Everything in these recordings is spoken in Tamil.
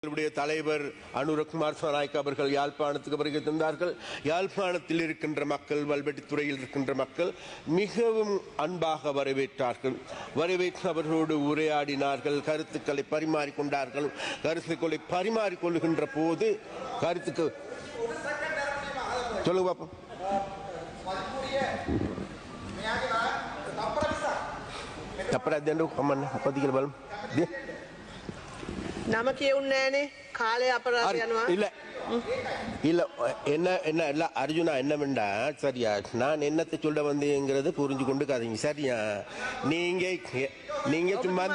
தலைவர் அனுரகுமார் சனாய்க் அவர்கள் யாழ்ப்பாணத்துக்கு வருகை தந்தார்கள். யாழ்ப்பாணத்தில் இருக்கின்ற மக்கள், வல்வெட்டித்துறையில் இருக்கின்ற மக்கள் மிகவும் அன்பாக வரவேற்றார்கள். வரவேற்று அவர்களோடு உரையாடினார்கள், கருத்துக்களை பரிமாறிக்கொண்டார்கள். கருத்துக்களை பரிமாறிக்கொள்கின்ற போது கருத்துக்கு சொல்லுங்க பாப்போம். නම කියවුන්නේ නෑනේ කාලේ අපරාධ යනවා இல்ல இல்ல என்ன இல்ல அர்ஜுனா என்னவெண்டா சரியா நான் என்னத்தை சொல்ல வந்தேங்கிறது புரிஞ்சு கொண்டு கதைங்க சரியா நீங்க சும்மா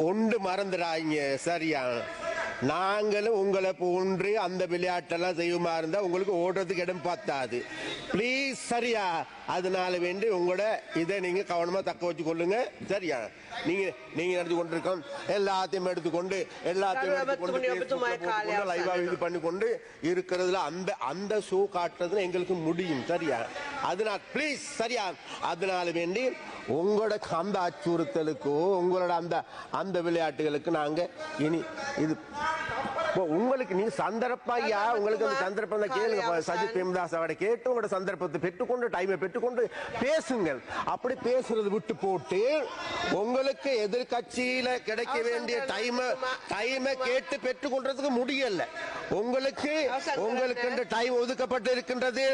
ஒன்று மறந்துடாங்க சரியா நாங்களும் உங்களை போன்று அந்த விளையாட்டெல்லாம் செய்யுமா இருந்தா உங்களுக்கு ஓடுறதுக்கு இடம் பார்த்தாது ப்ளீஸ் சரியா அதனால வேண்டி உங்களோட இதை நீங்க கவனமா தக்க வச்சு கொள்ளுங்க சரியா நீங்க நடந்து கொண்டிருக்கோம் எல்லாத்தையும் எடுத்துக்கொண்டு லைவா இது பண்ணி கொண்டு இருக்கிறதுல அந்த ஷோ காட்டுறதுல எங்களுக்கு முடியும் சரியா அதனால ப்ளீஸ் சரியா அதனால வேண்டி உங்களோட அந்த அச்சுறுத்தலுக்கோ உங்களோட அந்த விளையாட்டுகளுக்கு நாங்க இனி இது உங்களுக்கு நீ சந்தர்ப்பையா உங்களுக்கு அந்த சந்தர்ப்பம் கேளுங்க சஜித் பிரேமதாஸ் அவரை கேட்டு உங்களோட சந்தர்ப்பத்தை பெற்றுக்கொண்டு டைமை பெற்றுக்கொண்டு பேசுங்கள் அப்படி பேசுறது விட்டு போட்டு உங்களுக்கு எதிர்கட்சியில கிடைக்க வேண்டிய டைமை கேட்டு பெற்றுக்கொள்றதுக்கு முடியல உங்களுக்கு டைம் ஒதுக்கப்பட்டு இருக்கின்றது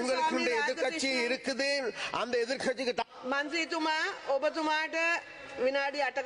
உங்களுக்கு எதிர்கட்சி இருக்குது அந்த எதிர்கட்சிக்கு மந்திரிතුமா ඔබතුමාට විනාඩි 8